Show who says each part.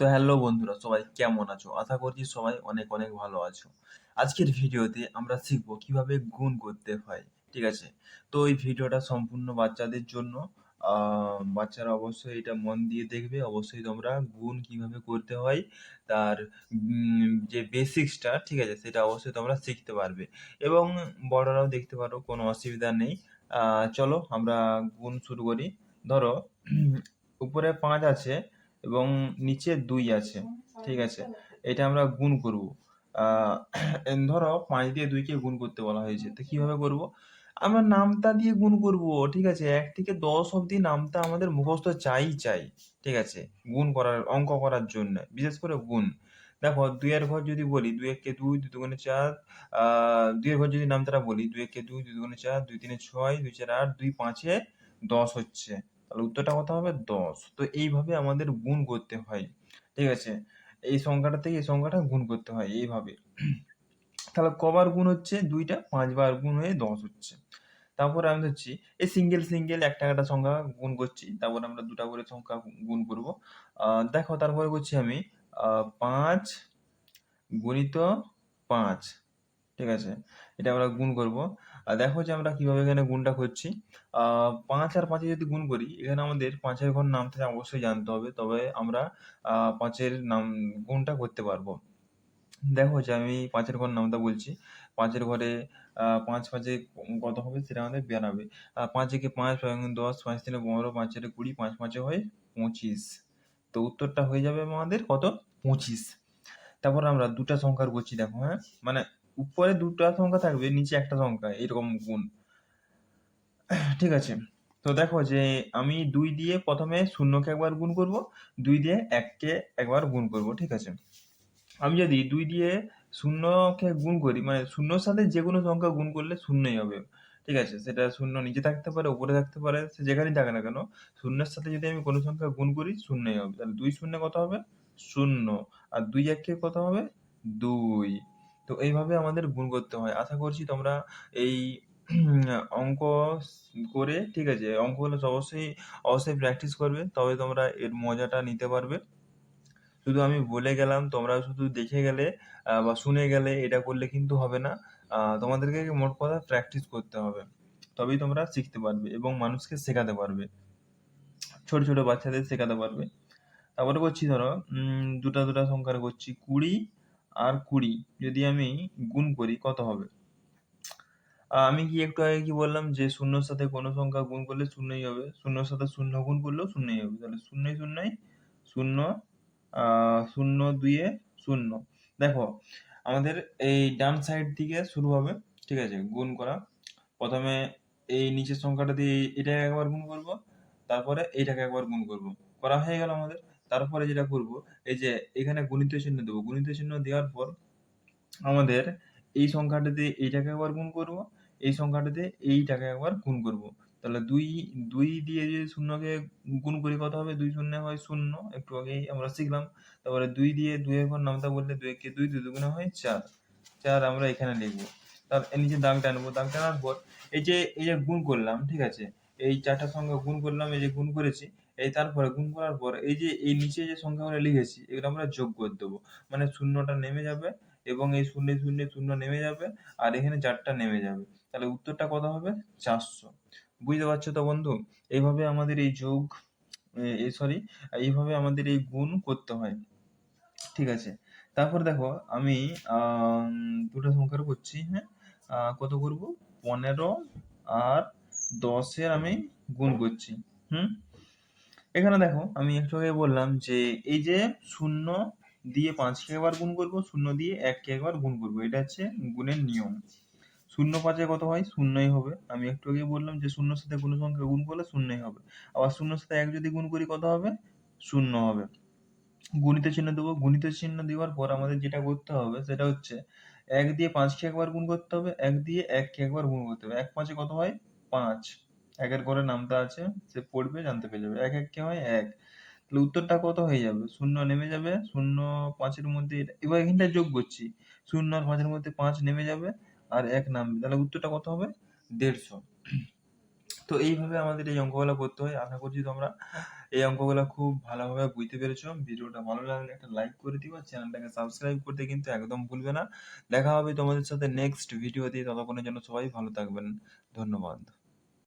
Speaker 1: তো হ্যালো বন্ধুরা, সবাই কেমন আছো? আশা করছি সবাই অনেক অনেক ভালো আছো। আজকের ভিডিওতে আমরা শিখব কিভাবে গুণ করতে হয়। ঠিক আছে? তো এই ভিডিওটা সম্পূর্ণ বাচ্চাদের জন্য। বাচ্চারা অবশ্যই এটা মন দিয়ে দেখবে। অবশ্যই তোমরা গুণ কিভাবে করতে হয় তার যে বেসিক্সটা, ঠিক আছে, সেটা অবশ্যই তোমরা শিখতে পারবে এবং বড়রাও দেখতে পারো, কোনো অসুবিধা নেই। চলো আমরা গুণ শুরু করি। ধরো উপরে ৫ আছে এবং নিচে ২ আছে। ঠিক আছে? এটা আমরা গুণ করব। আহ ধরো ৫ দিয়ে ২ কে গুণ করতে বলা হয়েছে। তো কিভাবে করব? আমরা নামতা দিয়ে গুণ করব। ঠিক আছে? ১ থেকে ১০ অব্দি নামতা আমাদের মুখস্থ চাই। ঠিক আছে? গুণ করার, অঙ্ক করার জন্য। বিশেষ করে গুণ। দেখো ২ এর ঘর যদি বলি ২ একে ২, ২ দুগুণে ৪, ২ এর ঘর যদি নামতাটা বলি ২ একে ২, ২ দুগুণে ৪, ২ তিনে ৬, ২ চারে ৮, ২ পাঁচে ১০ হচ্ছে। তাহলে উত্তরটা কত হবে? ১০। তো এইভাবে আমাদের গুণ করতে হয়। ঠিক আছে? এই সংখ্যাটা থেকে এই সংখ্যাটা গুণ করতে হয় এইভাবে। তাহলে কবার গুণ হচ্ছে? ২ টা, ৫ বার গুণ হয়ে ১০ হচ্ছে। তারপরে আমি ধরছি এই সিঙ্গেল একটা একটা সংখ্যা গুণ করছি। তারপরে আমরা ২ টা করে সংখ্যা গুণ করব। দেখো তারপরে করছি আমি ৫ গুণিত ৫। ঠিক আছে? এটা আমরা গুণ করব। দেখো যে আমরা কিভাবে এখানে গুণটা করছি। ৫ আর ৫ এ যদি গুণ করি, এখানে আমাদের ৫ এর ঘর নামতা অবশ্যই জানতে হবে। তবে আমরা ৫ এর গুণটা করতে পারবো। দেখো যে আমি ৫ এর ঘর নামতা বলছি। ৫ এর ঘরে ৫ ৫ এ কত হবে সেটা আমাদের বের হবে। ৫ একে ৫, ৫ একে ১০, ৫ তিনে ১৫, ৫ চারে ২০, ৫ ৫ হয় ২৫। তো উত্তরটা হয়ে যাবে আমাদের কত? ২৫। তারপর আমরা ২ টা সংখ্যার করছি, দেখো, হ্যাঁ? মানে উপরে ২ টা সংখ্যা থাকবে, নিচে একটা সংখ্যা, এরকম গুণ। ঠিক আছে? তো দেখো যে আমি ২ দিয়ে ১ম এ ০ কে একবার গুণ করব, ২ দিয়ে ১ কে একবার গুণ করব। ঠিক আছে? আমি যদি ২ দিয়ে ০ কে গুণ করি, মানে ০ র সাথে যেকোনো সংখ্যা গুণ করলে ০ই হবে। ঠিক আছে? সেটা ০ নিচে থাকতে পারে, উপরে থাকতে পারে, সে যেখানেই থাকে না কেন, ০ এর সাথে যদি আমি কোনো সংখ্যা গুণ করি ০ই হবে। তাহলে ২ শূন্যে কত হবে? ০। আর ২ একে কত হবে? ২। তো এইভাবে আমাদের গুণ করতে হয়। আশা করছি তোমরা এই অঙ্ক করে, ঠিক আছে? অঙ্কগুলো অবশ্যই প্র্যাকটিস করবে। তবে তোমরা এর মজাটা নিতে পারবে। শুধু আমি বলে গেলাম, তোমরা শুধু দেখে গেলে বা শুনে গেলে এটা করলে কিন্তু হবে না। তোমাদেরকে মোট কথা প্র্যাকটিস করতে হবে। তবেই তোমরা শিখতে পারবে এবং মানুষকে শেখাতে পারবে। ছোট বাচ্চাদের শেখাতে পারবে। তারপরে করছি ধরো ২টা সংখ্যার করছি ২০ আর ২০ যদি আমি গুণ করি কত হবে? আমি কি একটু আগে কি বললাম যে ০ র সাথে কোনো সংখ্যা গুণ করলে ০ই হবে। ০ র সাথে ০ গুণ করলেও ০ই হবে। তাহলে ০ই ০, ০ ২ এ ০। দেখো আমাদের এই ডান সাইড থেকে শুরু হবে। ঠিক আছে? গুণ করা। ১ম এ এই নিচের সংখ্যাটা দিয়ে এটাকে একবার গুণ করব। তারপরে এইটাকে একবার গুণ করব। করা হয়ে গেল আমাদের। তারপরে যেটা করব, এই যে এখানে গুণিত চিহ্ন দেব। গুণিত চিহ্ন দেওয়ার পর আমাদের এই সংখ্যাটাতে এইটাকে একবার গুণ করব, এই সংখ্যাটাতে এইটাকে একবার গুণ করব। তাহলে ২ দিয়ে যদি ০ কে গুণ করি কত হবে? ২ শূন্যে হয় ০, একটু আগেই আমরা শিখলাম। তারপরে ২ দিয়ে ২ এর ঘর নামতা বললে ২ একে ২, ২ দুগুণে হয় ৪। ৪ আমরা এখানে লিখব। তার এর নিচে দাগ টানবো। দাগ টানার পর এই যে গুণ করলাম, ঠিক আছে? এই ৪ টা সংখ্যা গুণ করলাম, এই যে গুণ করেছি। তারপরে গুণ করার পর এই যে এই নিচে যে সংখ্যাগুলো লিখেছি এগুলো আমরা যোগ করে দেব। মানে ০ টা নেমে যাবে এবং এই ০ নেমে যাবে আর এখানে ৪ টা নেমে যাবে। তাহলে উত্তরটা কত হবে? ৪০০। বুঝতে পারছো তো বন্ধু? এইভাবে আমাদের এই যোগ, সরি, এইভাবে আমাদের এই গুণ করতে হয়। ঠিক আছে? তারপর দেখো আমি ২ টা সংখ্যার করছি, হ্যাঁ? কত করব? ১৫ আর ১০ এর আমি গুণ করছি। হুম? এখানে দেখো আমি একটু আগে বললাম যে এই যে ০ দিয়ে ৫ কে একবার গুণ করব, ০ দিয়ে ১ কে একবার গুণ করব। এটা হচ্ছে গুণের নিয়ম। ০ ৫ এ কত হয়? ০ই হবে। আমি একটু আগেই বললাম যে ০ র সাথে কোনো সংখ্যা গুণ করলে ০ই হবে। আবার ০ র সাথে ১ যদি গুণ করি কত হবে? ০ হবে। গুণিত চিহ্ন দেবো। গুণিত চিহ্ন দেওয়ার পর আমাদের যেটা করতে হবে সেটা হচ্ছে ১ দিয়ে ৫ কে একবার গুণ করতে হবে, ১ দিয়ে ১ কে একবার গুণ করতে হবে। ১ ৫ এ কত হয়? ৫। ১ এর ঘরে নামতা আছে, সে পড়বে জানতে পেরে যাবে। ১ ১ কে হয় ১। তাহলে উত্তরটা কত হয়ে যাবে? ০ নেমে যাবে। ০ ৫ এর মধ্যে এবার এখানটায় যোগ করছি। ০ আর ৫ এর মধ্যে ৫ নেমে যাবে আর ১ নামবে। তাহলে উত্তরটা কত হবে? ১৫০। তো এইভাবে আমাদের এই অঙ্কগুলো করতে হয়। আশা করছি তোমরা এই অঙ্কগুলো খুব ভালোভাবে বুঝতে পেরেছো। ভিডিওটা ভালো লাগলে একটা লাইক করে দিও আর চ্যানেলটাকে সাবস্ক্রাইব করতে কিন্তু একদম ভুলবে না। দেখা হবে তোমাদের সাথে নেক্সট ভিডিওতে। ততক্ষণের জন্য সবাই ভালো থাকবেন। ধন্যবাদ।